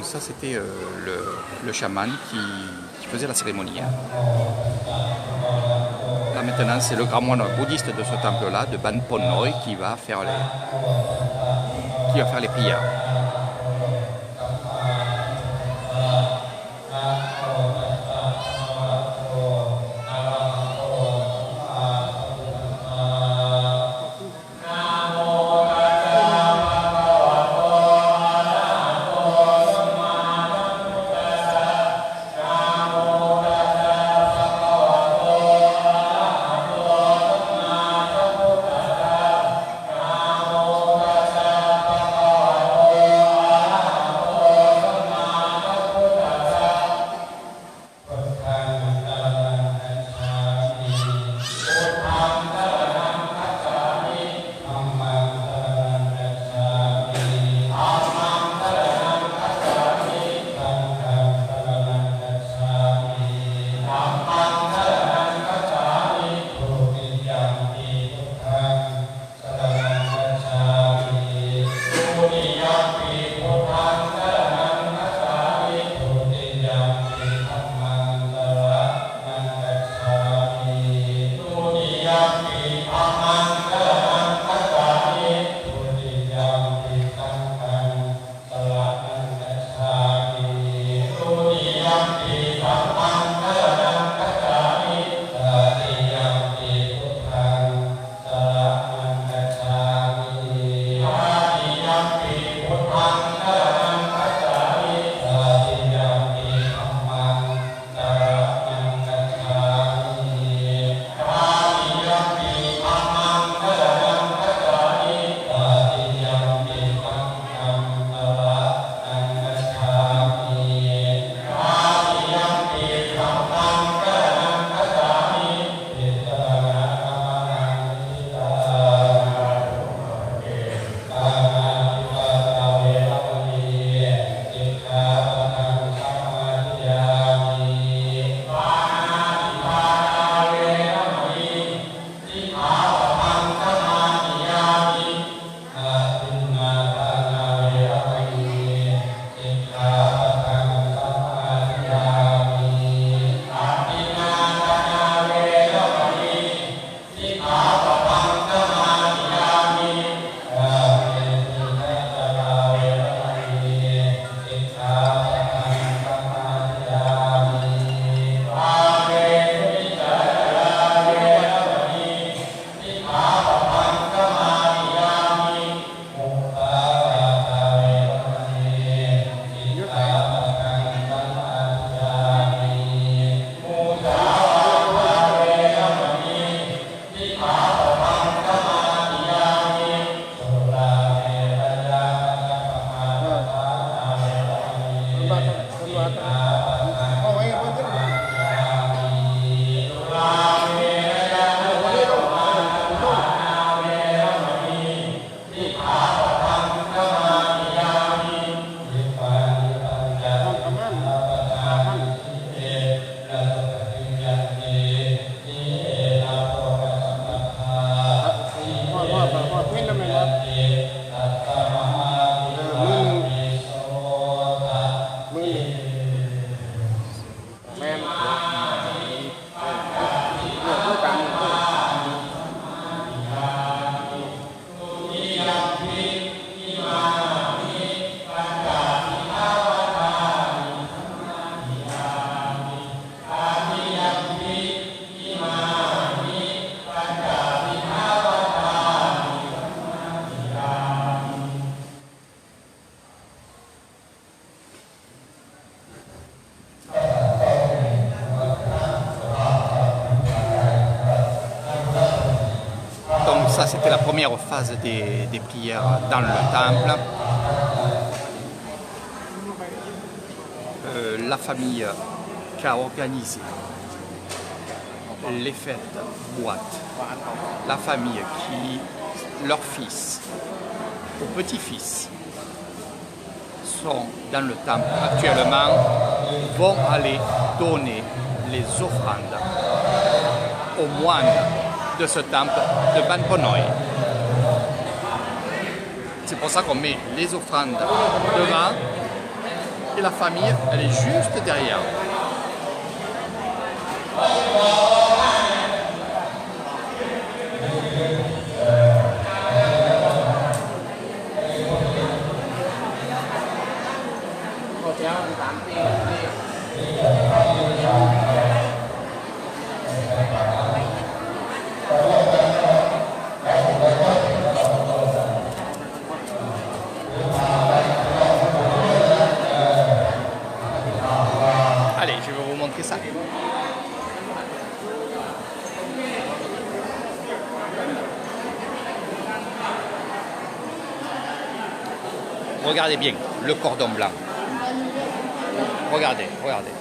ça c'était le chaman qui faisait la cérémonie. Là maintenant c'est le grand moine bouddhiste de ce temple-là, de Ban Ponoi, qui va faire les prières. Ça, c'était la première phase des prières dans le temple. La famille qui a organisé les fêtes boîtes, la famille qui, leurs fils ou petits-fils sont dans le temple actuellement, vont aller donner les offrandes aux moines de ce temple de Ban Ponoi. C'est pour ça qu'on met les offrandes devant et la famille, elle est juste derrière. Allez, je vais vous montrer ça. Regardez bien le cordon blanc. Regardez, regardez.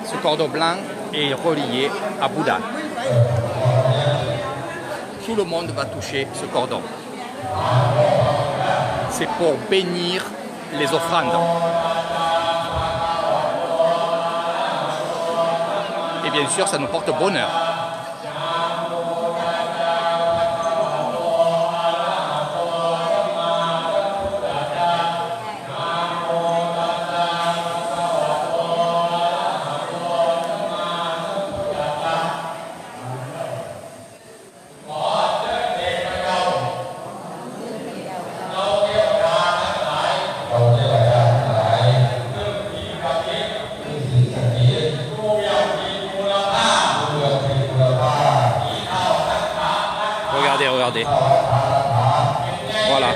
Ce cordon blanc est relié à Bouddha. Tout le monde va toucher ce cordon. C'est pour bénir les offrandes. Et bien sûr, ça nous porte bonheur. Regardez, regardez. Voilà.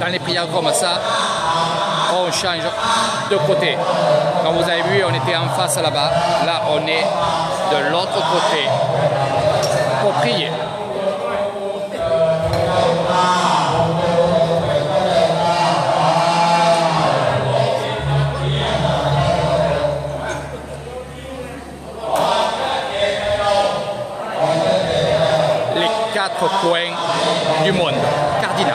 Dans les prières comme ça, on change de côté. Comme vous avez vu, on était en face là-bas. Là, on est de l'autre côté pour prier. Les 4 points du monde cardinal.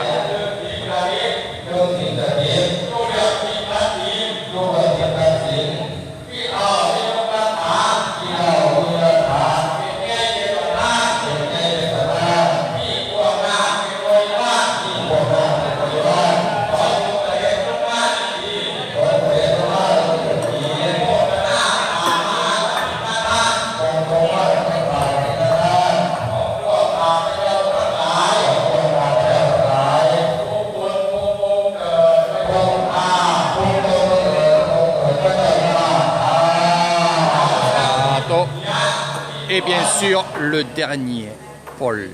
Et bien sûr, le dernier pôle,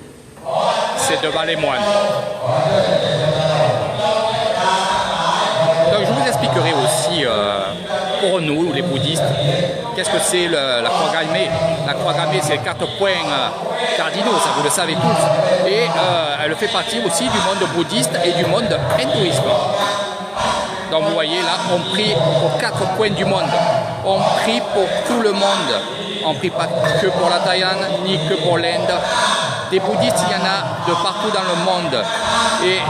c'est devant les moines. Donc je vous expliquerai aussi, pour nous, les bouddhistes, qu'est-ce que c'est la croix gammée. La croix gammée, c'est 4 points cardinaux, ça vous le savez tous. Et elle fait partie aussi du monde bouddhiste et du monde hindouisme. Donc vous voyez là, on prie pour 4 coins du monde. On prie pour tout le monde. On ne prie pas que pour la Thaïlande, ni que pour l'Inde. Des bouddhistes, il y en a de partout dans le monde. Et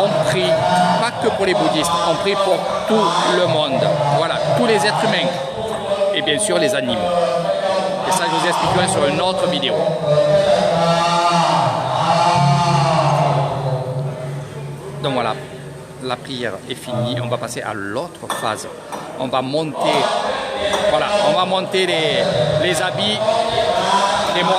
on prie pas que pour les bouddhistes, on prie pour tout le monde. Voilà, tous les êtres humains. Et bien sûr les animaux. Et ça, je vous expliquerai sur une autre vidéo. Donc voilà, la prière est finie. On va passer à l'autre phase. On va monter, voilà, on va monter les habits des moines.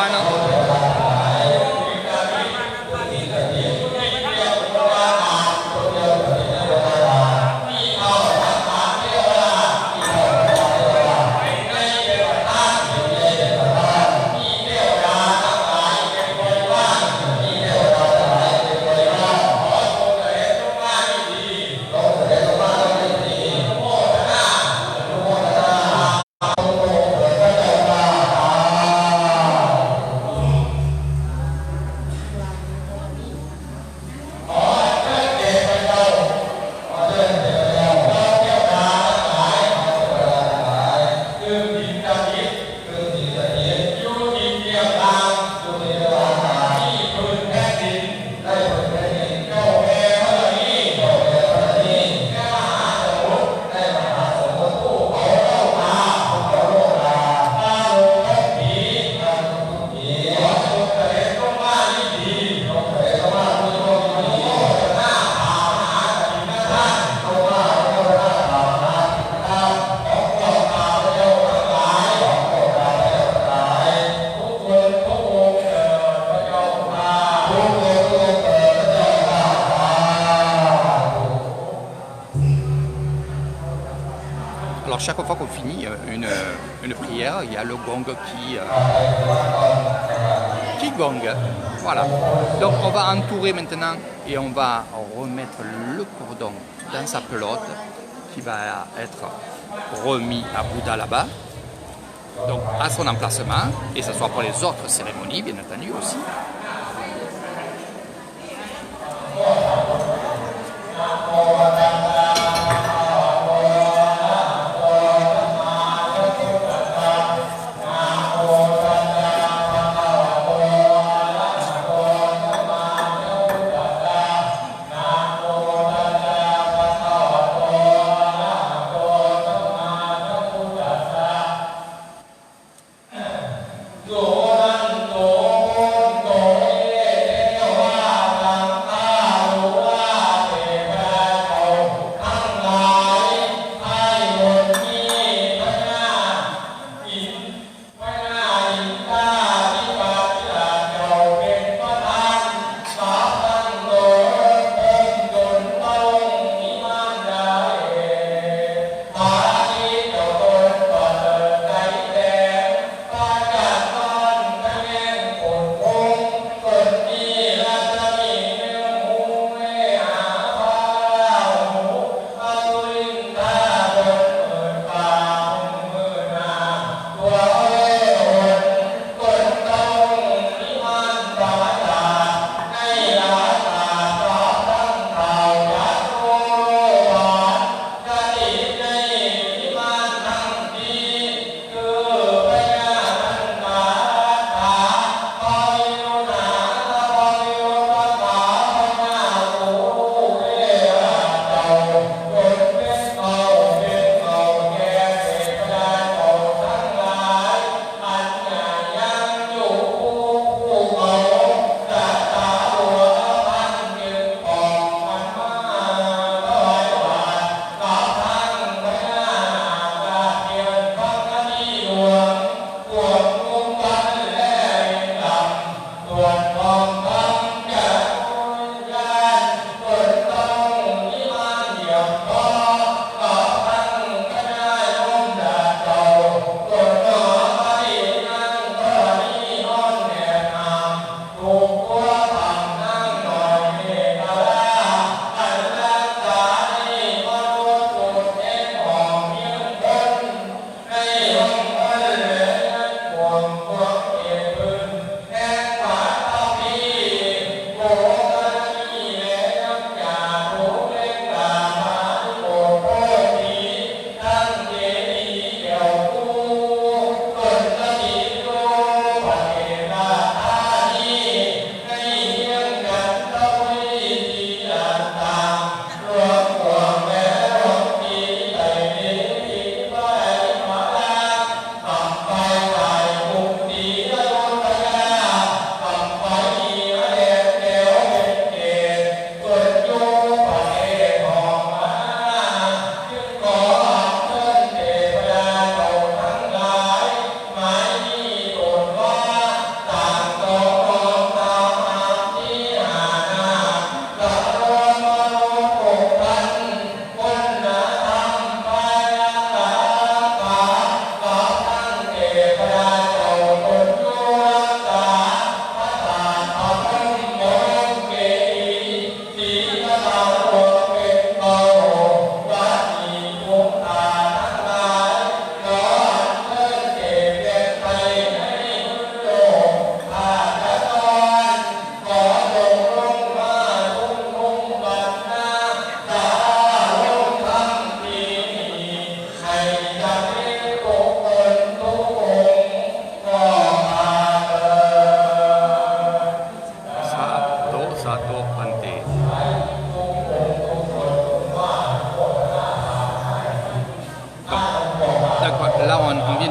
Alors chaque fois qu'on finit une prière, il y a le gong qui gongue. Voilà. Donc on va entourer maintenant et on va remettre le cordon dans sa pelote qui va être remis à Bouddha là-bas. Donc à son emplacement, et ce soit pour les autres cérémonies bien entendu aussi.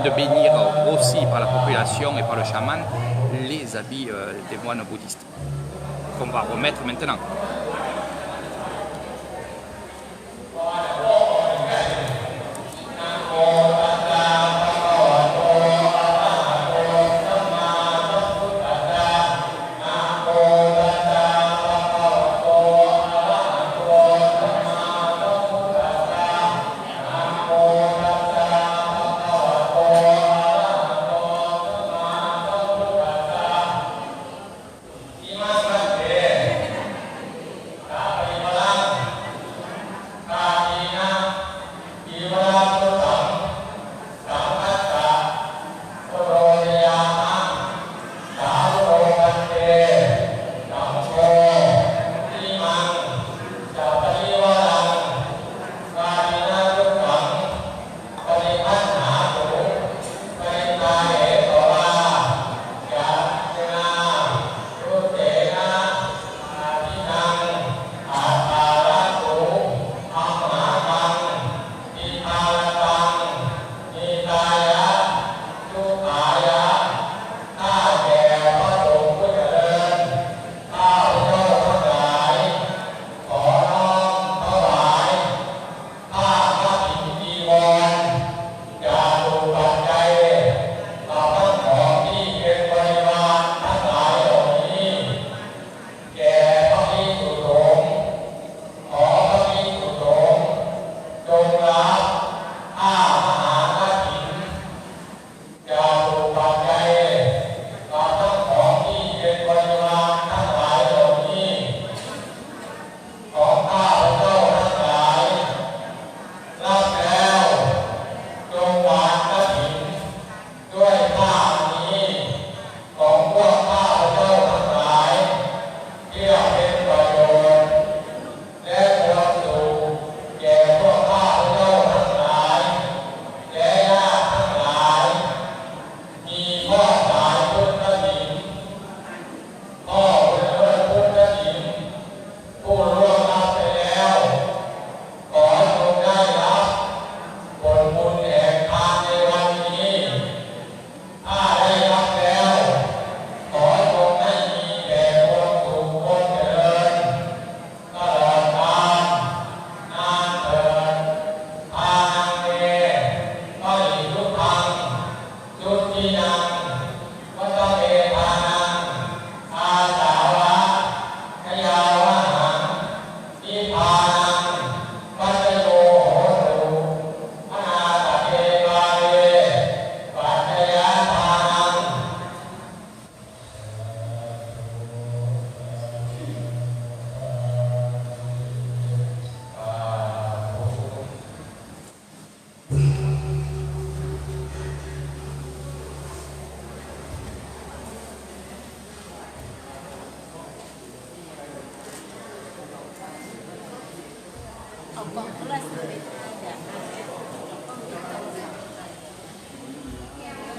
de bénir aussi par la population et par le chaman les habits des moines bouddhistes qu'on va remettre maintenant.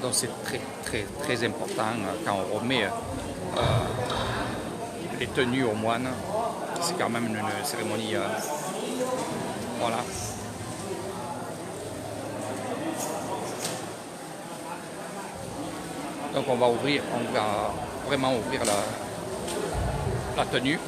Donc c'est très important quand on remet les tenues aux moines. C'est quand même une cérémonie. Voilà. Donc on va vraiment ouvrir la tenue.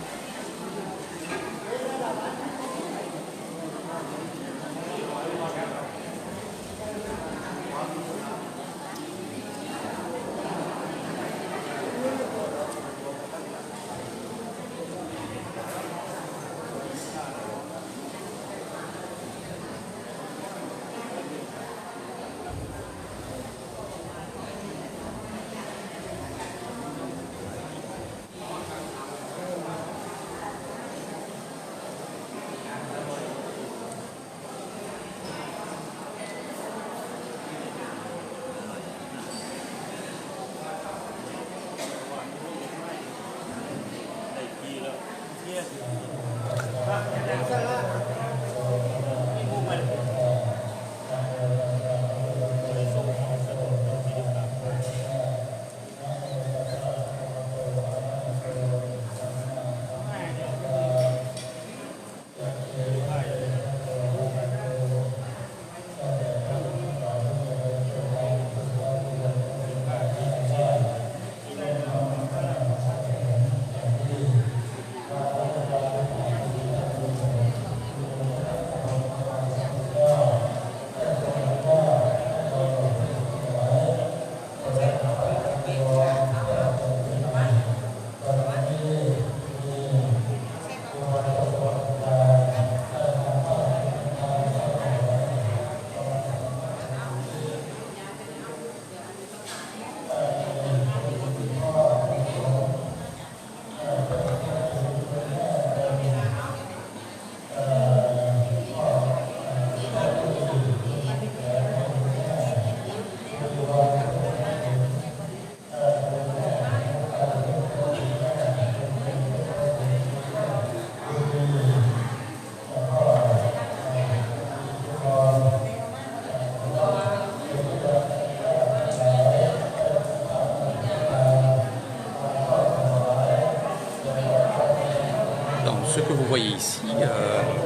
Ce que vous voyez ici,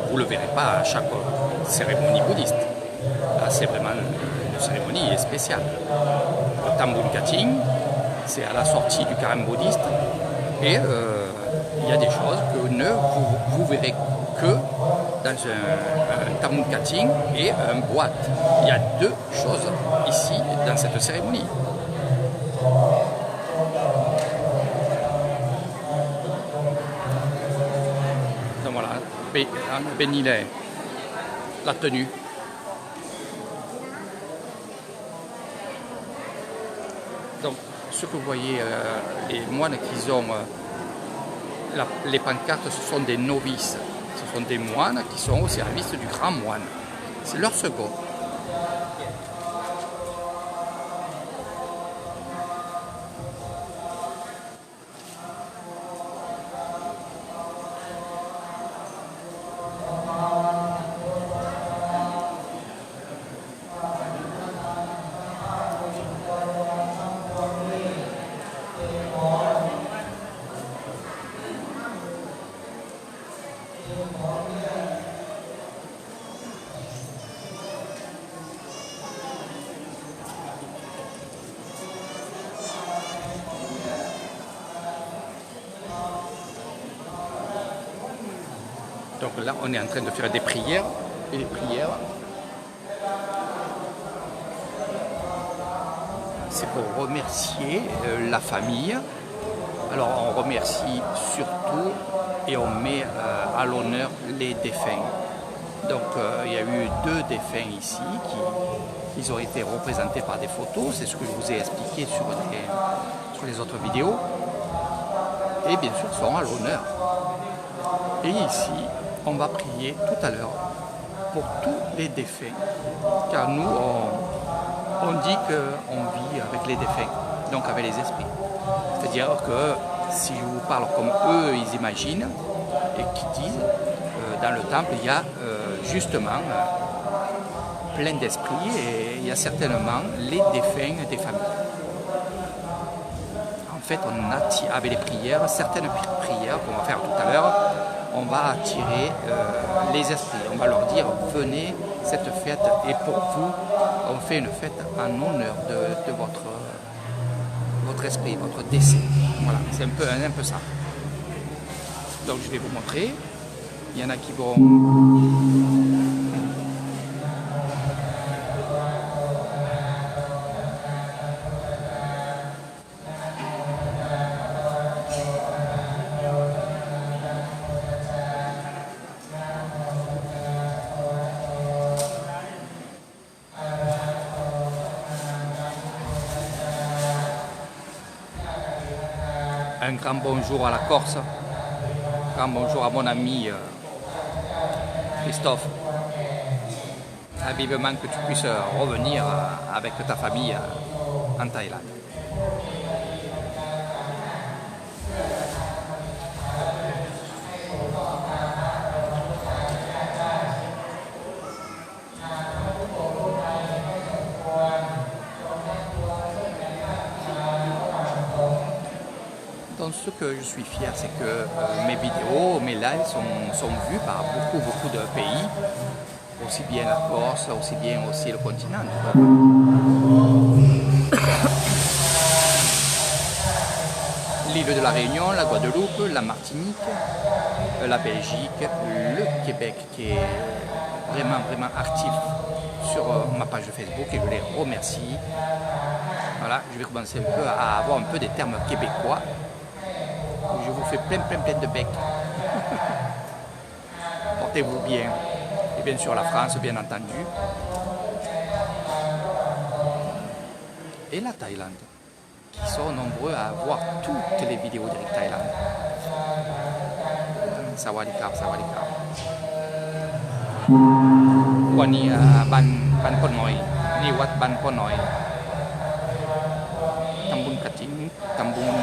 vous ne le verrez pas à chaque cérémonie bouddhiste. Là, c'est vraiment une cérémonie spéciale. Le Tambun Kating, c'est à la sortie du carême bouddhiste. Et il y a des choses que vous verrez que dans un Tambun Kating et un boîte. Il y a deux choses ici dans cette cérémonie. Bénilé, la tenue. Donc, ce que vous voyez, les moines qui ont les pancartes, ce sont des novices. Ce sont des moines qui sont au service du grand moine. C'est leur second. Donc là, on est en train de faire des prières. Et les prières, c'est pour remercier la famille. Alors on remercie surtout et on met à l'honneur les défunts. Donc il y a eu 2 défunts ici qui ont été représentés par des photos. C'est ce que je vous ai expliqué sur les autres vidéos. Et bien sûr, sont à l'honneur. Et ici, on va prier tout à l'heure pour tous les défunts. Car nous, on dit qu'on vit avec les défunts, donc avec les esprits. C'est-à-dire que si je vous parle comme eux, ils imaginent, et qui disent, dans le temple, il y a justement plein d'esprit et il y a certainement les défunts des familles. En fait, avec les prières, certaines prières qu'on va faire tout à l'heure, on va attirer les esprits. On va leur dire, venez, cette fête est pour vous. On fait une fête en honneur de votre esprit, votre décès. Voilà, c'est un peu ça. Donc je vais vous montrer. Il y en a qui vont... Un grand bonjour à la Corse, un grand bonjour à mon ami Christophe. Vivement que tu puisses revenir avec ta famille en Thaïlande. Donc ce que je suis fier, c'est que mes vidéos, mes lives sont vus par beaucoup de pays, aussi bien la Corse, aussi bien aussi le continent. L'île de la Réunion, la Guadeloupe, la Martinique, la Belgique, le Québec qui est vraiment actif sur ma page de Facebook et je les remercie. Voilà, je vais commencer un peu à avoir un peu des termes québécois. Je vous fais plein de becs. Portez-vous bien. Et bien sûr la France, bien entendu. Et la Thaïlande, qui sont nombreux à voir toutes les vidéos d'Eric Thaïlande. Sawadikap, sawadikap. Wani ban Ponoi, ni wat ban Ponoi. Tambun Kating, Tambun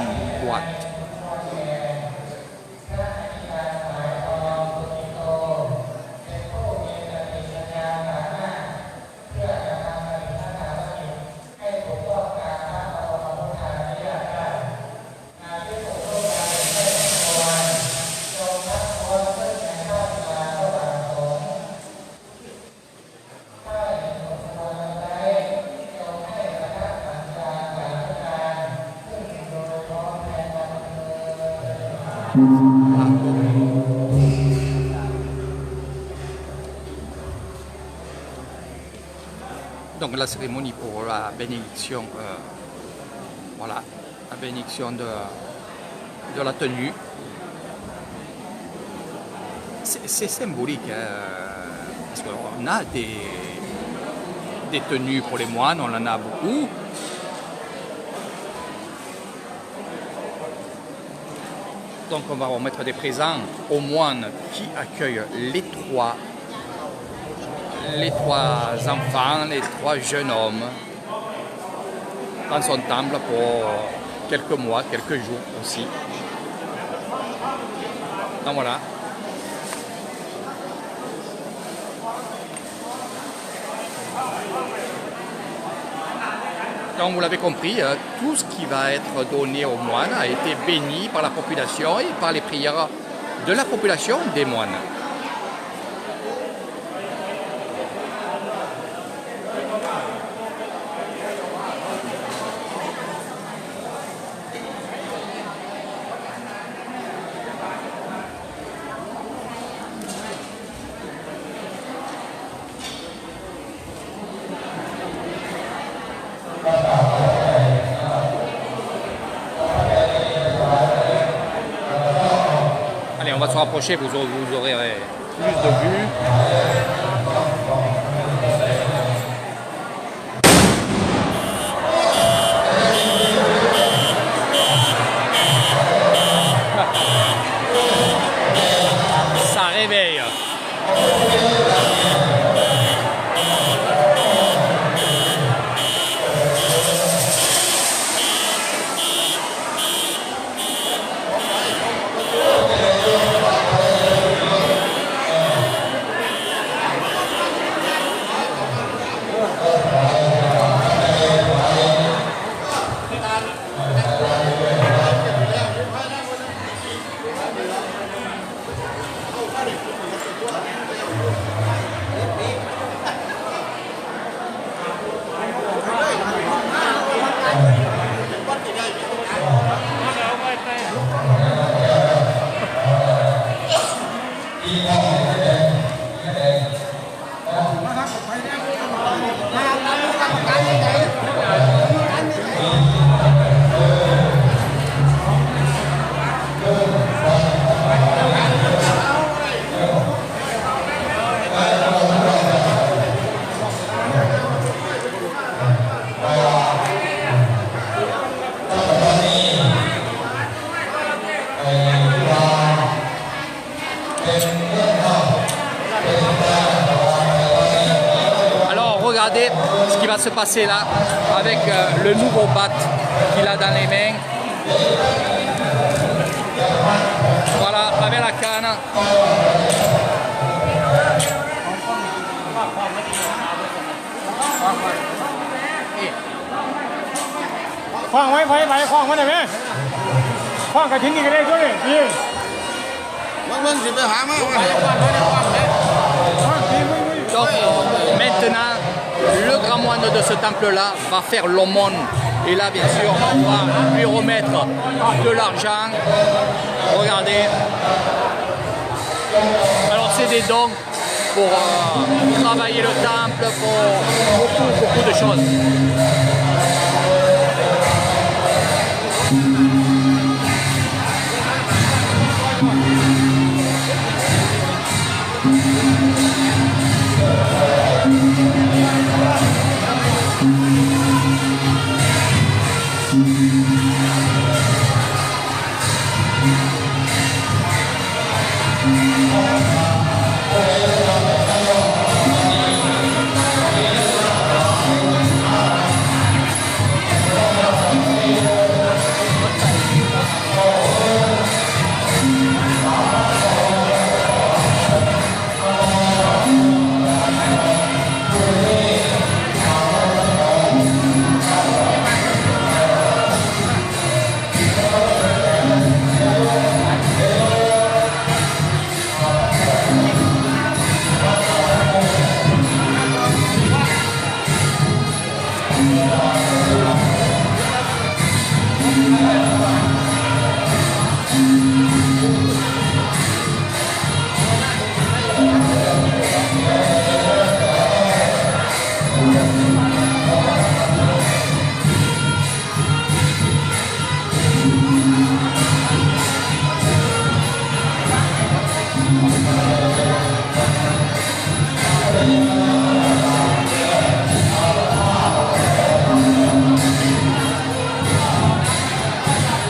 Buat. Donc la cérémonie pour la bénédiction, voilà, la bénédiction de la tenue. C'est symbolique, parce qu'on a des tenues pour les moines, on en a beaucoup. Donc on va remettre des présents aux moines qui accueillent les trois enfants, les trois jeunes hommes dans son temple pour quelques mois, quelques jours aussi. Donc voilà. Donc vous l'avez compris, tout ce qui va être donné aux moines a été béni par la population et par les prières de la population des moines. Allez, on va se rapprocher, vous aurez plus de vues. Ça réveille. regardez ce qui va se passer là avec le nouveau bat qu'il a dans les mains. Voilà, avec la canne. คล้องไว้ไว้คล้องไว้ได้ไหมคล้องกับทิ้งนี่ก็ได้ด้วยดี Donc maintenant, le grand moine de ce temple-là va faire l'aumône. Et là, bien sûr, on va lui remettre de l'argent. Regardez. Alors, c'est des dons pour travailler le temple, pour beaucoup de choses.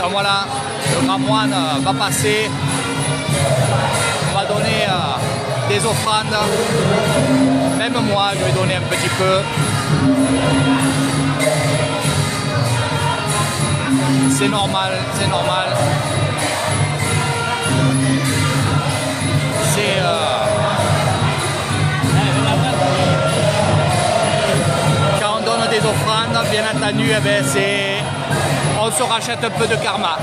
Donc voilà, le grand moine va passer, on va donner des offrandes, même moi je vais donner un petit peu. C'est normal, c'est normal. C'est quand on donne des offrandes, bien entendu, eh ben, on se rachète un peu de karma.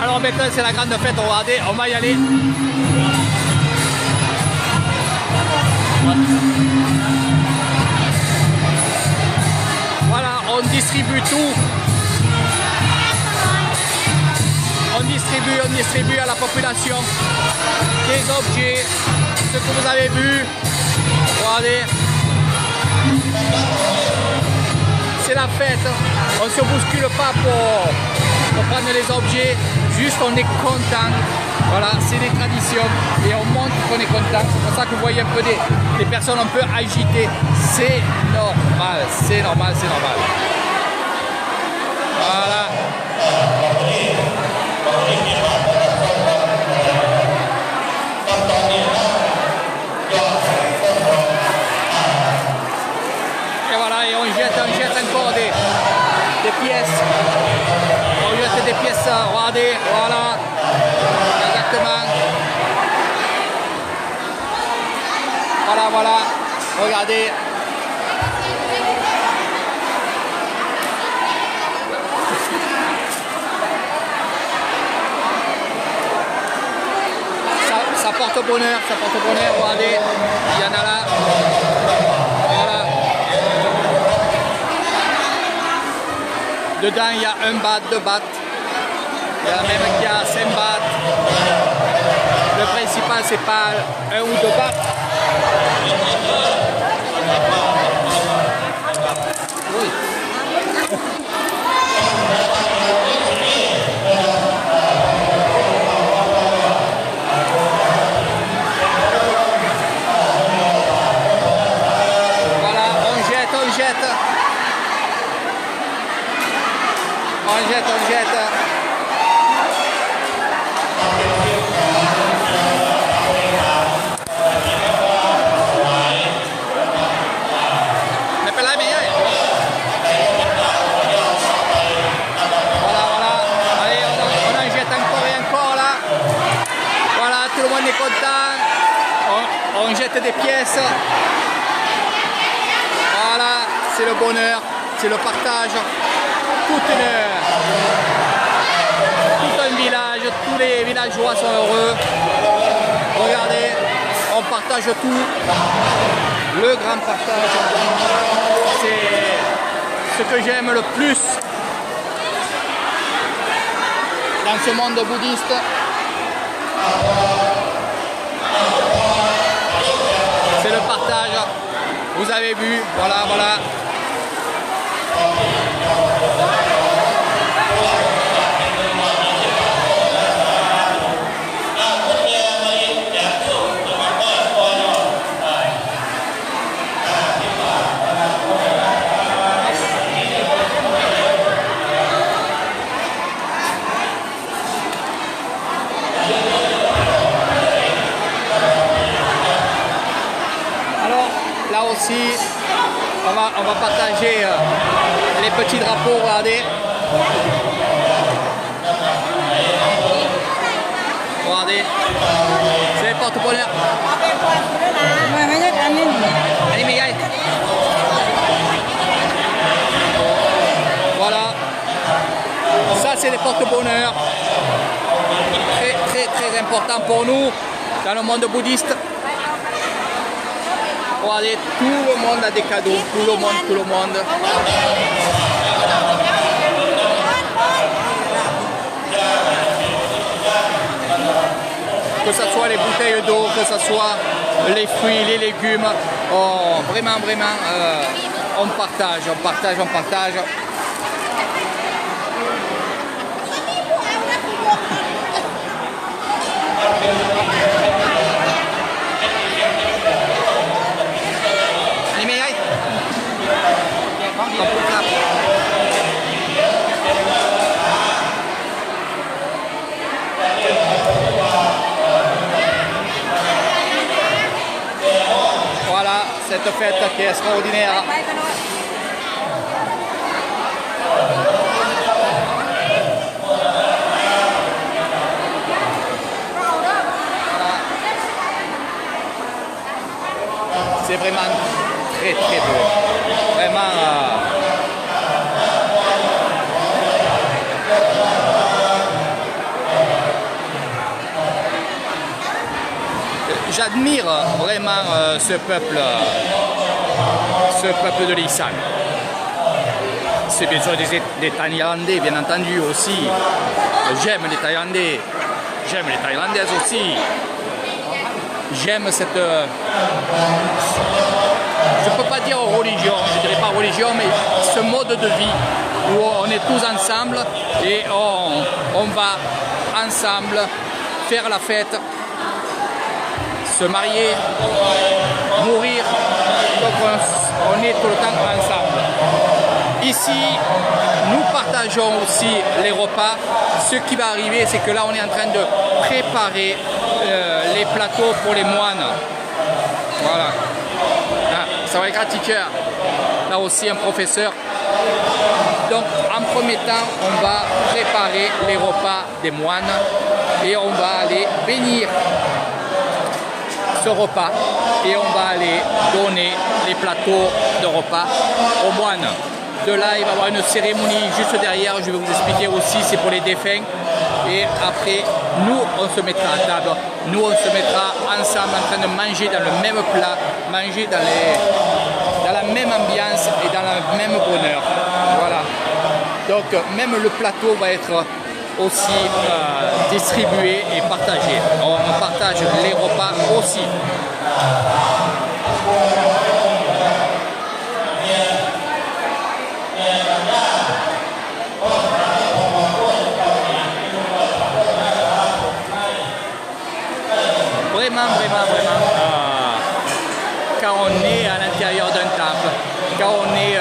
Alors maintenant c'est la grande fête, regardez, on va y aller. Voilà, on distribue tout. On distribue à la population des objets, ce que vous avez vu. Regardez. C'est la fête, on ne se bouscule pas pour prendre les objets, juste on est content. Voilà, c'est des traditions et on montre qu'on est content. C'est pour ça que vous voyez un peu des personnes un peu agitées. C'est normal, c'est normal, c'est normal. Voilà. Et voilà, et on jette encore des pièces. On jette jette des pièces, regardez, voilà, exactement. Voilà, voilà, regardez. Ça porte bonheur, regardez, il y en a là. Voilà. Dedans, il y a 1 baht, 2 bahts. Il y en a même qui a 5 bahts. Le principal, c'est pas 1 ou 2 bahts. Oui. On jette. Mais pas là, mais voilà. Allez, on en jette encore et encore là. Voilà, tout le monde est content. On jette des pièces. Voilà, c'est le bonheur, c'est le partage. Tout un village, tous les villageois sont heureux. Regardez, on partage tout. Le grand partage, c'est ce que j'aime le plus dans ce monde bouddhiste. C'est le partage. Vous avez vu, voilà. Alors, là aussi, on va partager les petits drapeaux, regardez. Regardez, c'est les porte-bonheur. Voilà, ça c'est les porte-bonheur. Très important pour nous dans le monde bouddhiste. Regardez, tout le monde a des cadeaux, tout le monde. Que ce soit les bouteilles d'eau, que ce soit les fruits, les légumes, vraiment, on partage. Voilà, cette fête qui est extraordinaire. C'est vraiment très beau. Vraiment. J'admire vraiment ce peuple de l'Isan. C'est bien sûr des Thaïlandais, bien entendu aussi. J'aime les Thaïlandais. J'aime les Thaïlandaises aussi. J'aime cette... je ne peux pas dire religion, je ne dirais pas religion, mais ce mode de vie où on est tous ensemble et on va ensemble faire la fête, se marier, mourir, donc on est tout le temps ensemble. Ici, nous partageons aussi les repas. Ce qui va arriver, c'est que là, on est en train de préparer les plateaux pour les moines. Voilà. Ah, ça va être un teacher. Là aussi, un professeur. Donc, en premier temps, on va préparer les repas des moines et on va aller bénir ce repas et on va aller donner les plateaux de repas aux moines. De là, il va y avoir une cérémonie juste derrière, je vais vous expliquer aussi, c'est pour les défunts. Et après, nous, on se mettra à table, nous, on se mettra ensemble en train de manger dans le même plat, manger dans la même ambiance et dans le même bonheur. Voilà. Donc, même le plateau va être aussi distribué et partagé. On partage les repas aussi. Vraiment, quand on est à l'intérieur d'un temple, quand on est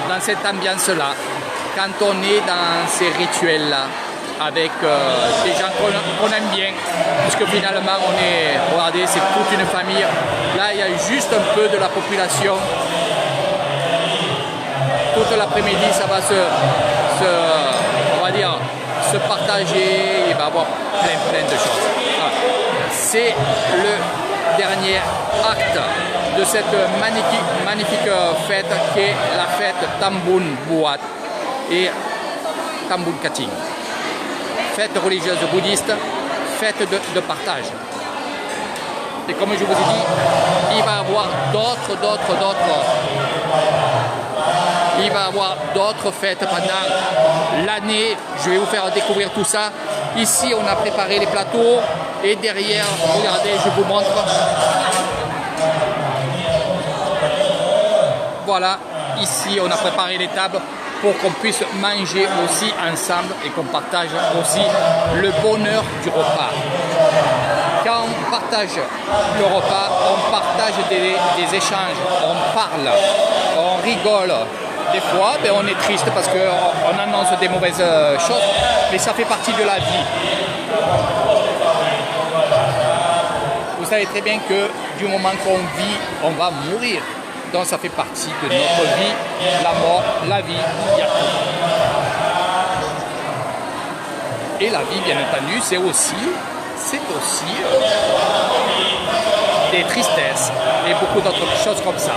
dans cette ambiance-là, quand on est dans ces rituels-là, avec des gens qu'on aime bien, puisque finalement regardez, c'est toute une famille. Là, il y a juste un peu de la population. Toute l'après-midi, ça va on va dire, se partager, il va y avoir plein de choses. Voilà. C'est le dernier acte de cette magnifique fête qui est la fête Tambun Buat et Tambun Kating. Fête religieuse bouddhiste, fête de partage. Et comme je vous ai dit, il va y avoir d'autres fêtes pendant l'année. Je vais vous faire découvrir tout ça. Ici, on a préparé les plateaux et derrière, regardez, je vous montre. Voilà, ici, on a préparé les tables pour qu'on puisse manger aussi ensemble et qu'on partage aussi le bonheur du repas. Quand on partage le repas, on partage des échanges, on parle, on rigole. Des fois, on est triste parce qu'on annonce des mauvaises choses, mais ça fait partie de la vie. Vous savez très bien que du moment qu'on vit, on va mourir. Donc ça fait partie de notre vie, la mort, la vie, il y a tout. Et la vie, bien entendu, c'est aussi des tristesses et beaucoup d'autres choses comme ça.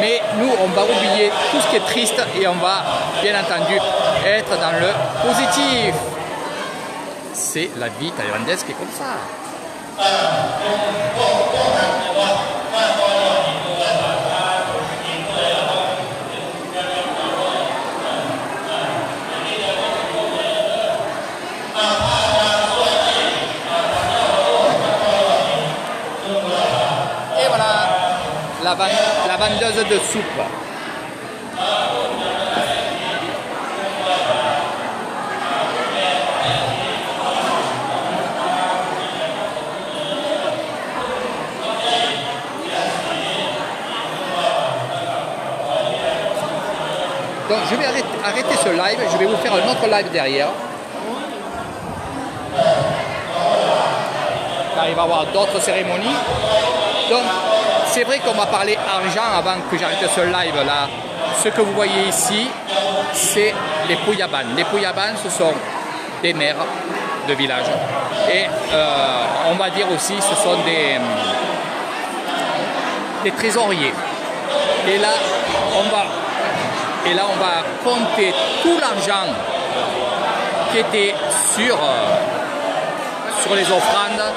Mais nous, on va oublier tout ce qui est triste et on va, bien entendu, être dans le positif. C'est la vie thaïlandaise qui est comme ça. Et voilà la vendeuse de soupe. Donc je vais arrêter ce live, je vais vous faire un autre live derrière. Là, il va y avoir d'autres cérémonies. Donc c'est vrai qu'on va parler argent avant que j'arrête ce live là. Ce que vous voyez ici, c'est les Puyaban. Les Puyaban, ce sont des maires de village. Et on va dire aussi, ce sont des trésoriers. Et là, on va compter tout l'argent qui était sur les offrandes.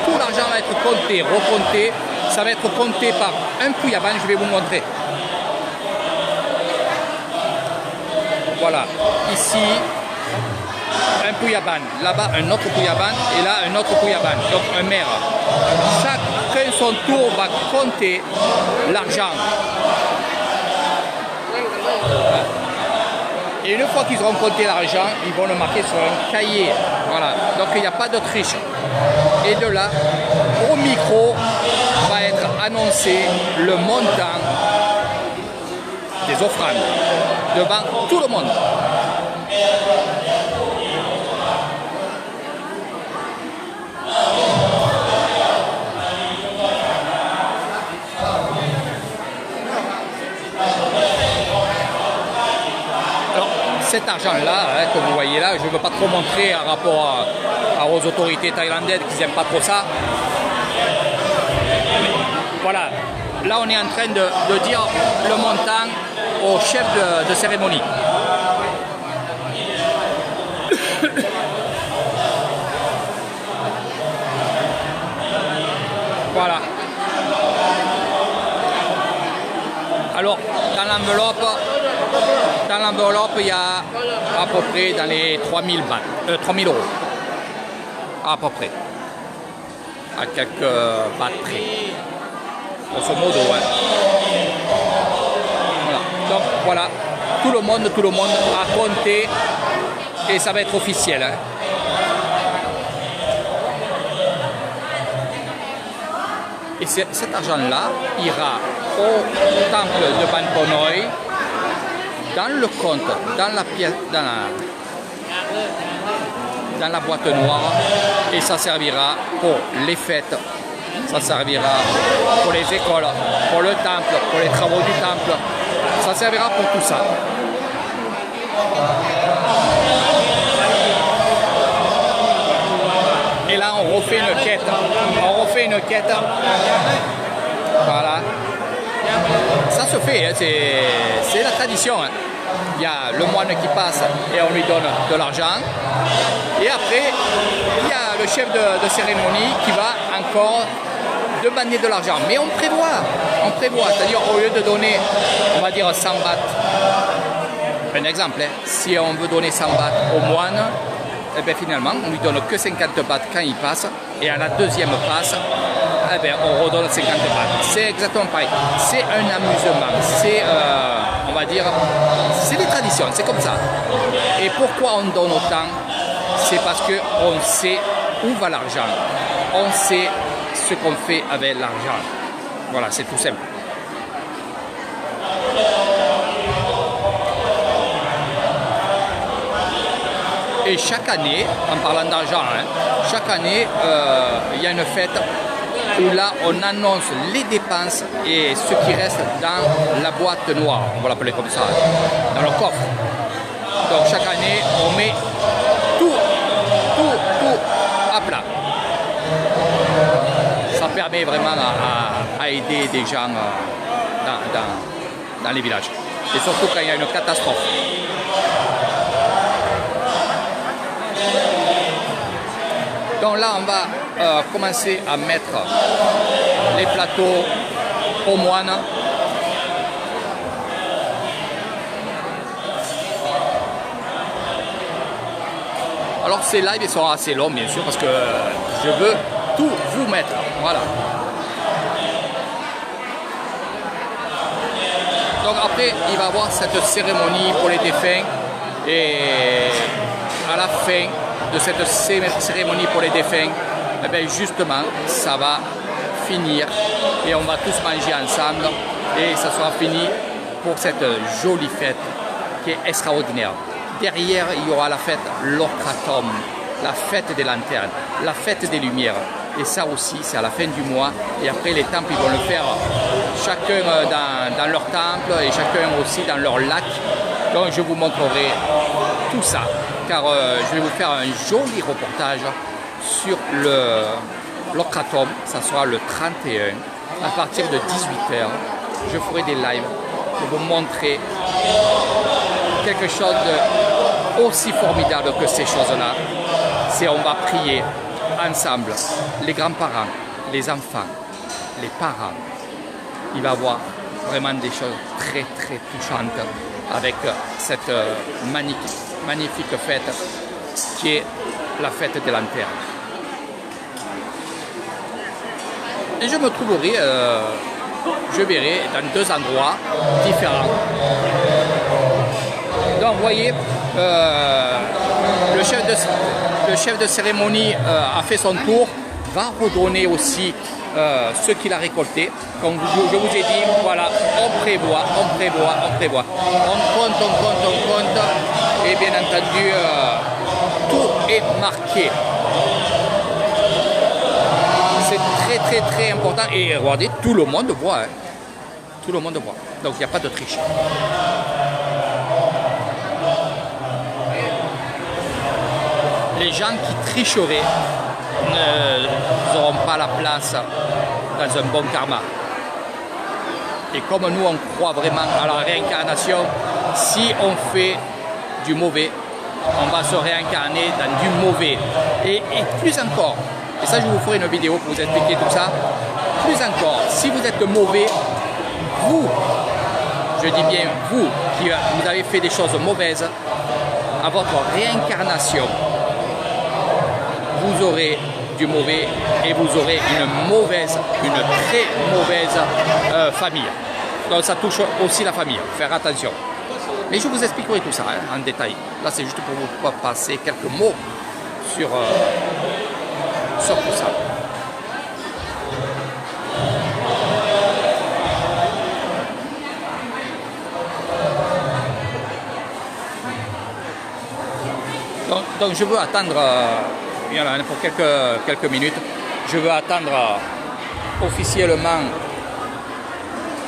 Tout l'argent va être compté, recompté. Ça va être compté par un Puyaban, je vais vous montrer. Voilà, ici, un Puyaban, là-bas un autre Puyaban et là un autre Puyaban, donc un maire. Chacun son tour va compter l'argent. Et une fois qu'ils auront compté l'argent, ils vont le marquer sur un cahier. Voilà, donc il n'y a pas de triche. Et de là, au micro, va être annoncé le montant des offrandes devant tout le monde. l'argent là, hein, que vous voyez là, je ne veux pas trop montrer en rapport aux autorités thaïlandaises qui n'aiment pas trop ça. Voilà, là on est en train de dire le montant au chef de cérémonie. Voilà. Alors, dans l'enveloppe, il y a à peu près dans les 3000 euros. À peu près. À quelques bahts près. Grosso modo, hein. Voilà. Donc, voilà. Tout le monde a compté et ça va être officiel. Hein. Et cet argent-là ira au temple de Ban Konoi, dans le compte, dans la boîte noire, et ça servira pour les fêtes, ça servira pour les écoles, pour le temple, pour les travaux du temple, ça servira pour tout ça. Et là, on refait une quête. Voilà. Ça se fait, hein, c'est la tradition. Hein. Il y a le moine qui passe et on lui donne de l'argent. Et après, il y a le chef de cérémonie qui va encore demander de l'argent. Mais on prévoit. C'est-à-dire, au lieu de donner, on va dire 100 bahts, un exemple, hein, si on veut donner 100 bahts au moine, eh bien, finalement, on lui donne que 50 bahts quand il passe, et à la deuxième passe, eh bien, on redonne 50 bahts. C'est exactement pareil. C'est un amusement, c'est, on va dire, c'est des traditions, c'est comme ça. Et pourquoi on donne autant? C'est parce qu'on sait où va l'argent. On sait ce qu'on fait avec l'argent. Voilà, c'est tout simple. Et chaque année, en parlant d'argent, hein, chaque année, il y a une fête où là, on annonce les dépenses et ce qui reste dans la boîte noire, on va l'appeler comme ça, dans le coffre. Donc chaque année, on met tout à plat. Ça permet vraiment à aider des gens dans les villages. Et surtout quand il y a une catastrophe. Donc là, on va commencer à mettre les plateaux aux moines. Alors ces lives ils sont assez longs bien sûr parce que je veux tout vous mettre. Voilà. Donc après, il va y avoir cette cérémonie pour les défunts et à la fin de cette cérémonie pour les défunts, eh bien justement, ça va finir et on va tous manger ensemble et ça sera fini pour cette jolie fête qui est extraordinaire. Derrière, il y aura la fête Lokratom, la fête des lanternes, la fête des lumières. Et ça aussi, c'est à la fin du mois. Et après, les temples, ils vont le faire chacun dans leur temple et chacun aussi dans leur lac. Donc, je vous montrerai tout ça. Car je vais vous faire un joli reportage sur le Lokratom. Ça sera le 31 à partir de 18h. Je ferai des lives pour vous montrer quelque chose de aussi formidable que ces choses-là. C'est on va prier ensemble, les grands-parents, les enfants, les parents. Il va y avoir vraiment des choses très très touchantes avec cette magnifique fête qui est la fête des lanternes. Et je me trouverai, je verrai dans deux endroits différents. Donc vous voyez, le chef de cérémonie a fait son tour, va redonner aussi ce qu'il a récolté. Comme je vous ai dit, voilà, on prévoit. On compte. Et bien entendu, tout est marqué. C'est très très important. Et regardez, tout le monde voit. Hein. Tout le monde voit. Donc il n'y a pas de triche. gens qui tricheraient n'auront pas la place dans un bon karma. Et comme nous, on croit vraiment à la réincarnation, si on fait du mauvais, on va se réincarner dans du mauvais. Et plus encore, et ça je vous ferai une vidéo pour vous expliquer tout ça, plus encore, si vous êtes mauvais, vous, je dis bien vous, qui vous avez fait des choses mauvaises, à votre réincarnation, vous aurez du mauvais et vous aurez une très mauvaise famille. Donc ça touche aussi la famille, faire attention. Mais je vous expliquerai tout ça en détail. Là c'est juste pour vous passer quelques mots sur tout ça. Donc je veux attendre, pour quelques minutes, je veux attendre officiellement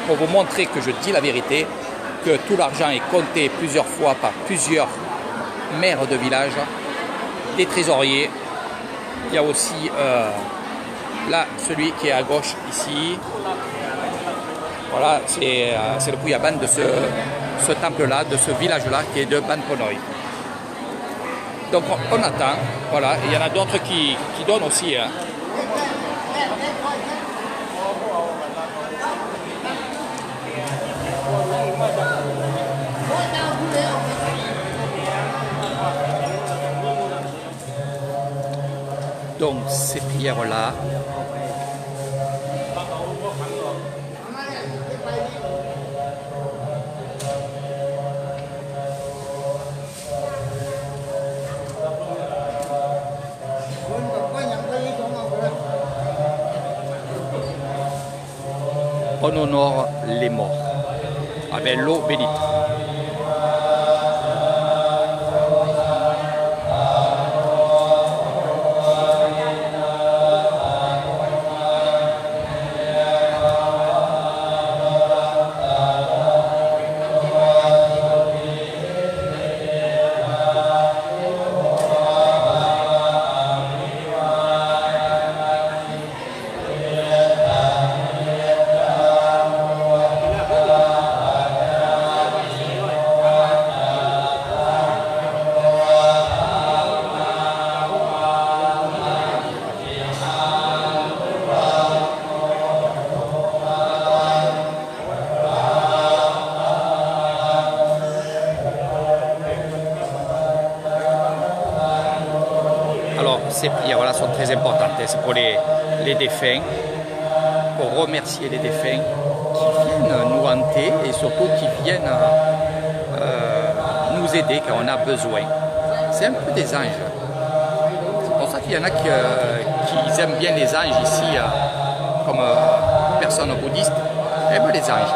pour vous montrer que je dis la vérité, que tout l'argent est compté plusieurs fois par plusieurs maires de village, des trésoriers. Il y a aussi là celui qui est à gauche ici. Voilà, c'est le Puyaban de ce temple-là, de ce village-là qui est de Ban Ponoy. Donc on attend, voilà, il y en a d'autres qui donnent aussi. Hein. Donc ces prières-là, on honore les morts avec l'eau bénite. Ces prières sont très importantes. C'est pour les défunts, pour remercier les défunts qui viennent nous hanter et surtout qui viennent nous aider quand on a besoin. C'est un peu des anges. C'est pour ça qu'il y en a qui aiment bien les anges ici, comme personnes bouddhistes, aiment les anges.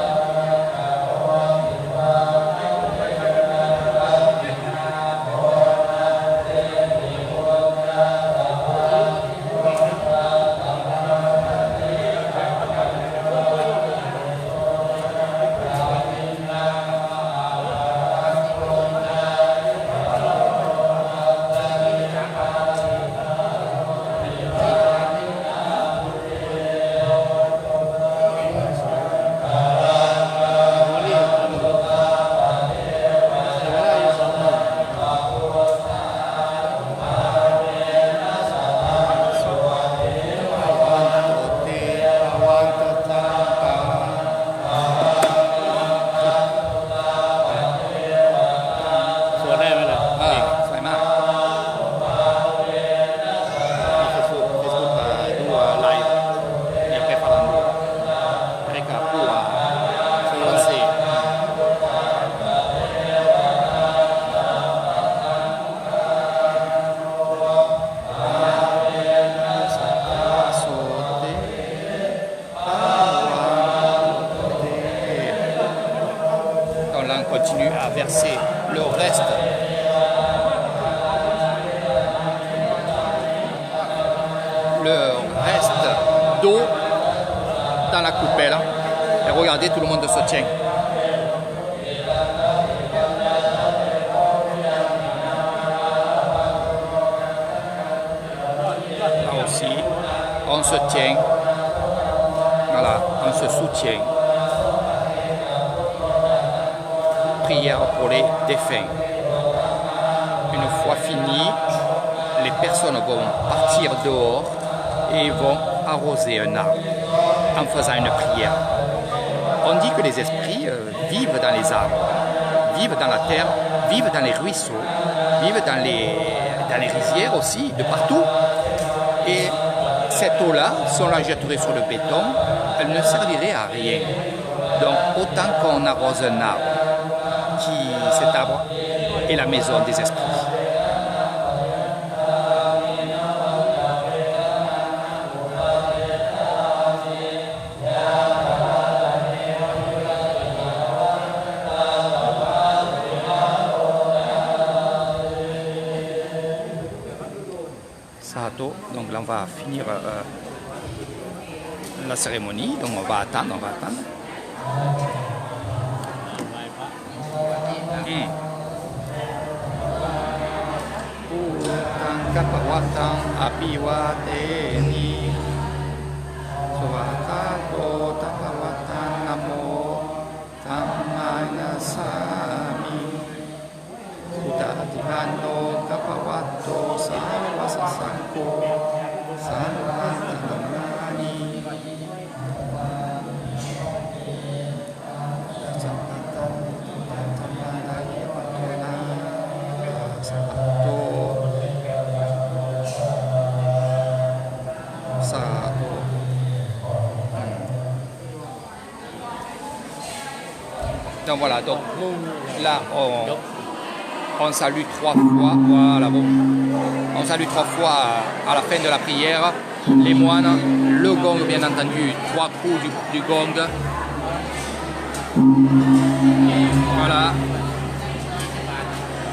Continue à verser le reste d'eau dans la coupelle et regardez, tout le monde se tient. on se tient. Voilà, on se soutient. Prière pour les défunts. Une fois fini, les personnes vont partir dehors et vont arroser un arbre en faisant une prière. On dit que les esprits vivent dans les arbres, vivent dans la terre, vivent dans les ruisseaux, vivent dans les rizières aussi, de partout. Et cette eau-là, si on la jetterait sur le béton, elle ne servirait à rien. Donc autant qu'on arrose un arbre, cet arbre est la maison des esprits. Donc là on va finir la cérémonie, donc on va attendre. Donc voilà, donc là on salue 3 fois, voilà bon. On salue 3 fois à la fin de la prière, les moines, le gong bien entendu, 3 coups du gong. Voilà.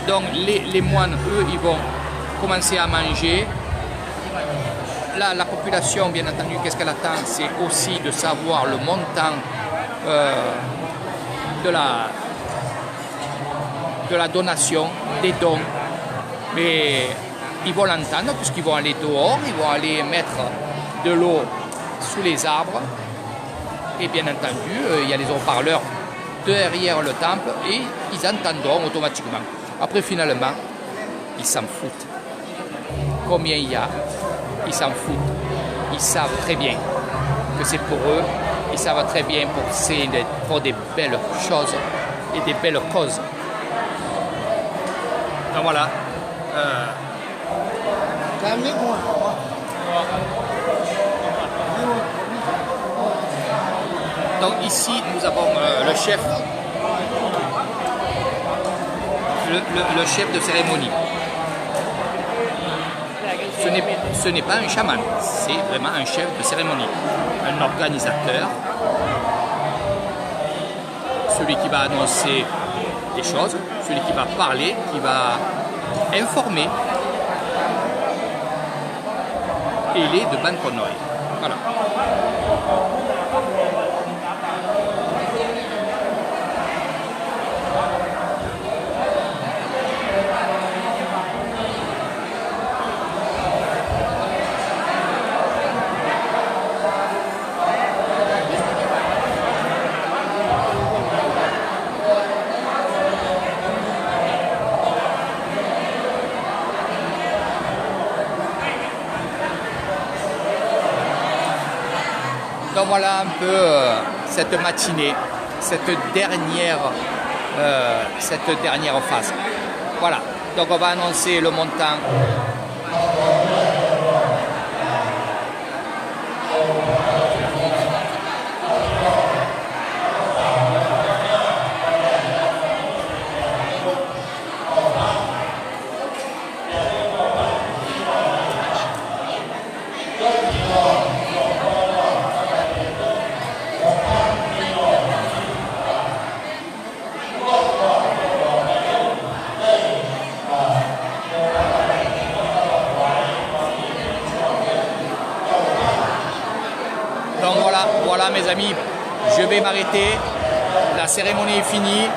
Donc les moines, eux, ils vont commencer à manger. Là, la population, bien entendu, qu'est-ce qu'elle attend? C'est aussi de savoir le montant de la donation, des dons. Mais ils vont l'entendre puisqu'ils vont aller dehors, ils vont aller mettre de l'eau sous les arbres. Et bien entendu, il y a les haut-parleurs derrière le temple et ils entendront automatiquement. Après, finalement, ils s'en foutent. Combien il y a, ils s'en foutent. Ils savent très bien que c'est pour eux. Ils savent très bien pour des belles choses et des belles causes. Donc voilà. Donc ici, nous avons le chef. Le chef de cérémonie. Ce n'est pas un chaman, c'est vraiment un chef de cérémonie, un organisateur, celui qui va annoncer des choses, celui qui va parler, qui va informer. Et il est de Banconoy. Voilà. Donc voilà un peu cette matinée, cette dernière phase. Voilà, donc on va annoncer le montant. Voilà mes amis, je vais m'arrêter, la cérémonie est finie,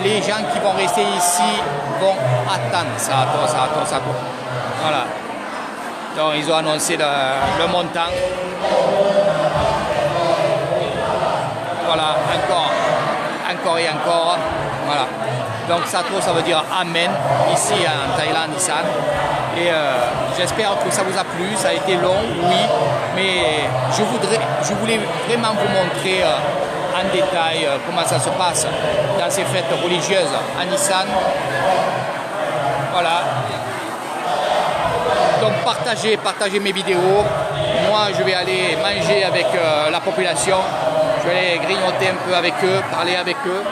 les gens qui vont rester ici vont attendre, ça attend. Voilà. Donc ils ont annoncé le montant. Voilà, encore et encore. Voilà. Donc Satro, ça veut dire Amen ici en Thaïlande, Isan. Et j'espère que ça vous a plu. Ça a été long, oui, mais je voulais vraiment vous montrer en détail comment ça se passe dans ces fêtes religieuses en Isan. Voilà. Donc partagez mes vidéos. Moi, je vais aller manger avec la population. Je vais aller grignoter un peu avec eux, parler avec eux.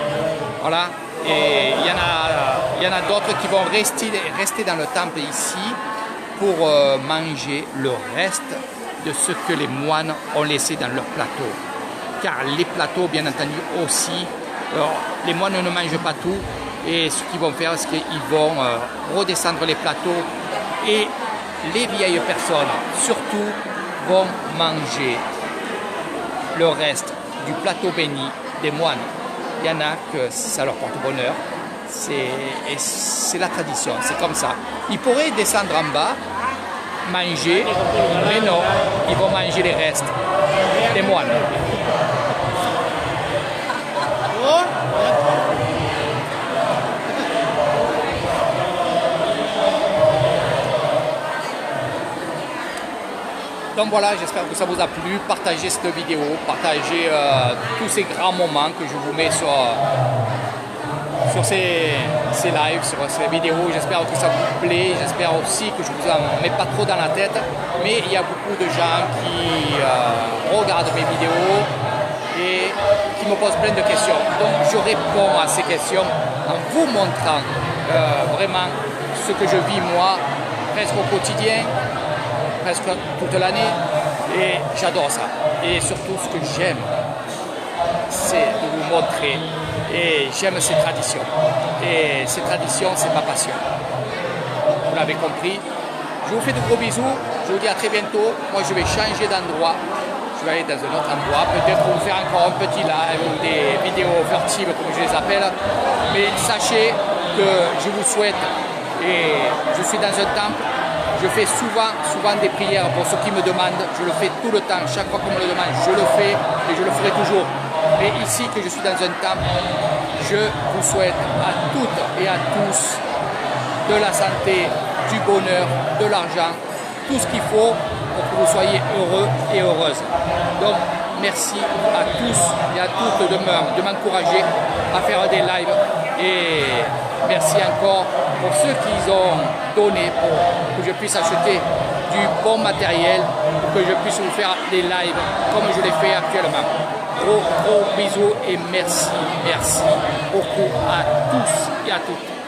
Voilà. Et il y en a d'autres qui vont rester dans le temple ici pour manger le reste de ce que les moines ont laissé dans leur plateau. Car les plateaux, bien entendu, aussi, les moines ne mangent pas tout. Et ce qu'ils vont faire, c'est qu'ils vont redescendre les plateaux et les vieilles personnes, surtout, vont manger le reste du plateau béni des moines. Il y en a que ça leur porte bonheur, c'est la tradition, c'est comme ça. Ils pourraient descendre en bas, manger, mais non, ils vont manger les restes des moines. Donc voilà, j'espère que ça vous a plu. Partagez cette vidéo, partagez tous ces grands moments que je vous mets sur ces lives, sur ces vidéos. J'espère que ça vous plaît. J'espère aussi que je vous en mets pas trop dans la tête. Mais il y a beaucoup de gens qui regardent mes vidéos et qui me posent plein de questions. Donc je réponds à ces questions en vous montrant vraiment ce que je vis moi, presque au quotidien, presque toute l'année, et j'adore ça. Et surtout ce que j'aime, c'est de vous montrer, et j'aime ces traditions. Et ces traditions, c'est ma passion. Vous l'avez compris. Je vous fais de gros bisous, je vous dis à très bientôt. Moi je vais changer d'endroit, je vais aller dans un autre endroit, peut-être vous faire encore un petit live ou des vidéos furtives comme je les appelle. Mais sachez que je vous souhaite, et je suis dans un temple. Je fais souvent des prières pour ceux qui me demandent. Je le fais tout le temps. Chaque fois qu'on me le demande, je le fais et je le ferai toujours. Mais ici, que je suis dans un temple, je vous souhaite à toutes et à tous de la santé, du bonheur, de l'argent, tout ce qu'il faut pour que vous soyez heureux et heureuses. Donc, merci à tous et à toutes de m'encourager à faire des lives. Et merci encore pour ceux qui ont donné pour que je puisse acheter du bon matériel, pour que je puisse vous faire des lives comme je l'ai fait actuellement. Gros bisous et merci beaucoup à tous et à toutes.